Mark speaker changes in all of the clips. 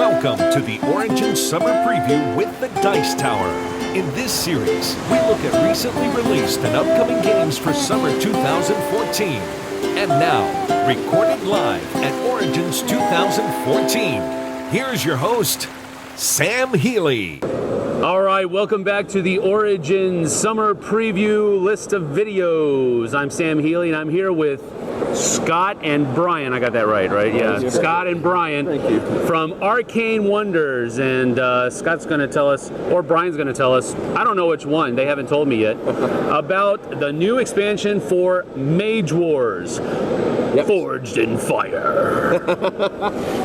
Speaker 1: Welcome to the Origin Summer Preview with the Dice Tower. In this series, we look at recently released and upcoming games for summer 2014. And now, recorded live at Origins 2014, here's your host, Sam Healy.
Speaker 2: All right, welcome back to the Origin Summer Preview list of videos. I'm Sam Healy, and I'm here with Scott and Bryan. I got that right? Yeah, Scott and Bryan.
Speaker 3: Thank you.
Speaker 2: From Arcane Wonders, and Scott's going to tell us, or Bryan's going to tell us, I don't know which one, they haven't told me yet, about the new expansion for Mage Wars. Yep. Forged in Fire.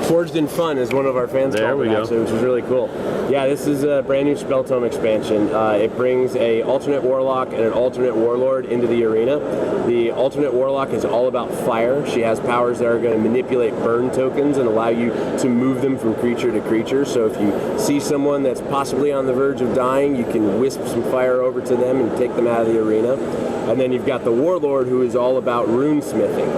Speaker 3: Forged in Fun is one of our fans called it, actually, which is really cool. Yeah, this is a brand new Spell Tome expansion. It brings a alternate Warlock and an alternate Warlord into the arena. The alternate Warlock is all about fire. She has powers that are going to manipulate burn tokens and allow you to move them from creature to creature. So if you see someone that's possibly on the verge of dying, you can wisp some fire over to them and take them out of the arena. And then you've got the Warlord, who is all about rune smithing.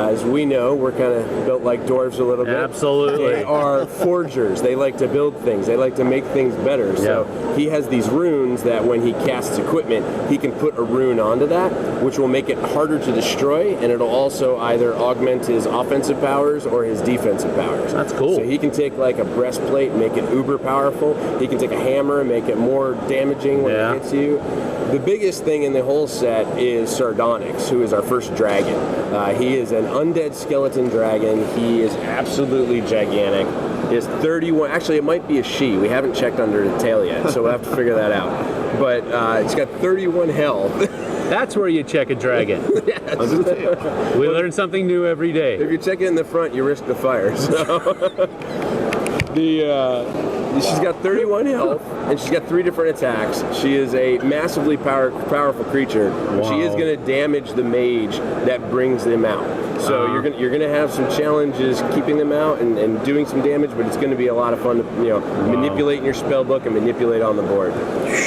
Speaker 3: As we know, we're kind of built like dwarves a little bit.
Speaker 2: Absolutely.
Speaker 3: They are forgers. They like to build things. They like to make things better. So he has these runes that when he casts equipment, he can put a rune onto that, which will make it harder to destroy, and it'll also either augment his offensive powers or his defensive powers.
Speaker 2: That's cool.
Speaker 3: So he can take like a breastplate and make it uber powerful. He can take a hammer and make it more damaging when it hits you. The biggest thing in the whole set is Sardonyx, who is our first dragon. He is an undead skeleton dragon. He is absolutely gigantic. He has 31, actually it might be a she. We haven't checked under the tail yet, so we'll have to figure that out. But it's got 31 health.
Speaker 2: That's where you check a dragon.
Speaker 3: Yes.
Speaker 2: We learn something new every day.
Speaker 3: If you check it in the front, you risk the fire. So she's got 31 health, and she's got 3 different attacks. She is a massively powerful creature. Wow. She is going to damage the mage that brings them out. So you're gonna have some challenges keeping them out and doing some damage, but it's going to be a lot of fun to manipulate in your spell book and manipulate on the board.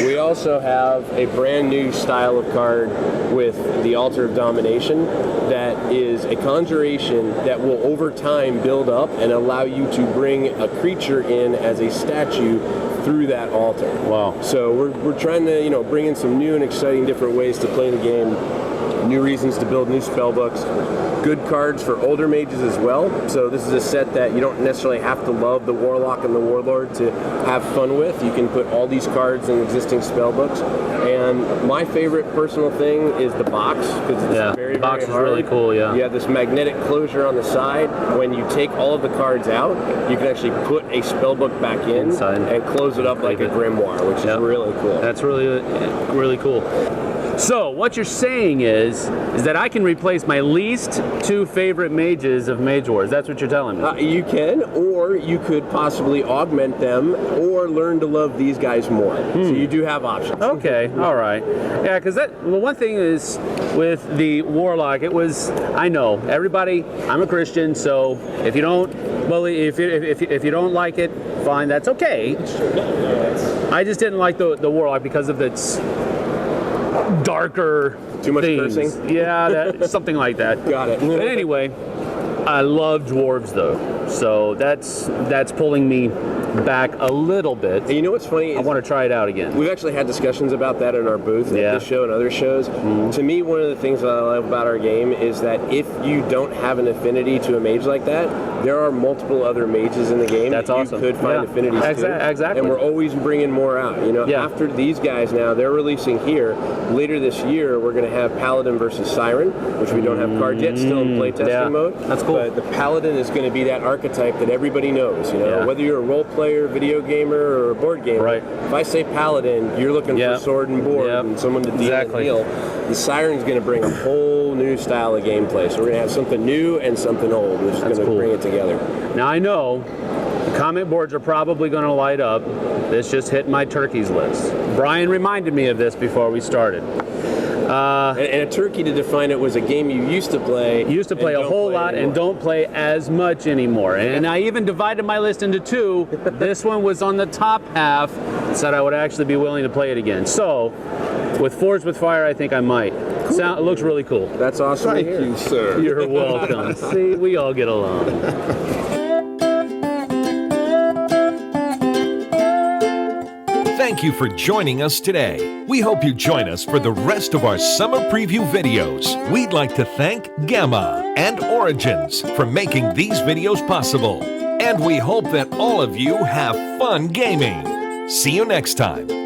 Speaker 3: We also have a brand new style of card with the Altar of Domination that is a conjuration that will over time build up and allow you to bring a creature in as a statue through that altar. Wow. So we're trying to bring in some new and exciting different ways to play the game, new reasons to build new spell books. Good cards for older mages as well. So this is a set that you don't necessarily have to love the Warlock and the Warlord to have fun with. You can put all these cards in existing spell books. And my favorite personal thing is the box, because it's very
Speaker 2: box
Speaker 3: is really
Speaker 2: cool. You
Speaker 3: have this magnetic closure on the side. When you take all of the cards out, you can actually put a spell book back in and close it up like a grimoire, which is really cool.
Speaker 2: That's really cool. So what you're saying is that I can replace my least 2 favorite mages of Mage Wars. That's what you're telling me.
Speaker 3: You can, or you could possibly augment them, or learn to love these guys more. So you do have options.
Speaker 2: Okay, all right. Yeah, because one thing is with the Warlock, I know everybody. I'm a Christian, so if you don't believe, if you don't like it, fine, that's okay. I just didn't like the Warlock because of its darker
Speaker 3: too much
Speaker 2: things.
Speaker 3: cursing?
Speaker 2: Yeah, something like that.
Speaker 3: Got it.
Speaker 2: But anyway, I love dwarves though, so that's pulling me back a little bit.
Speaker 3: And you know what's funny?
Speaker 2: I want to try it out again.
Speaker 3: We've actually had discussions about that in our booth at this show and other shows. To me, one of the things that I love about our game is that if you don't have an affinity to a mage like that, there are multiple other mages in the game that you could find affinities to.
Speaker 2: Exactly.
Speaker 3: And we're always bringing more out. After these guys now, they're releasing here. Later this year, we're going to have Paladin versus Siren, which we don't have cards yet, still in playtesting mode.
Speaker 2: That's cool.
Speaker 3: But the Paladin is going to be that archetype that everybody knows. Whether you're a role player, video gamer, or a board gamer.
Speaker 2: Right.
Speaker 3: If I say Paladin, you're looking for sword and board and someone to deal and heal. The Siren's going to bring a whole new style of gameplay. So we're going to have something new and something old, which is going to bring it together.
Speaker 2: Now I know the comment boards are probably going to light up. This just hit my turkeys list. Bryan reminded me of this before we started.
Speaker 3: And a turkey, to define it, was a game you used to play.
Speaker 2: Used to play a whole lot and don't play as much anymore. And I even divided my list into 2. This one was on the top half. Said I would actually be willing to play it again. So, with Forged with Fire, I think I might. Cool. It looks really cool.
Speaker 3: That's awesome.
Speaker 4: Thank you, sir.
Speaker 2: You're welcome. See, we all get along.
Speaker 1: thank you for joining us today. We hope you join us for the rest of our summer preview videos. We'd like to thank Gamma and Origins for making these videos possible. And we hope that all of you have fun gaming. See you next time.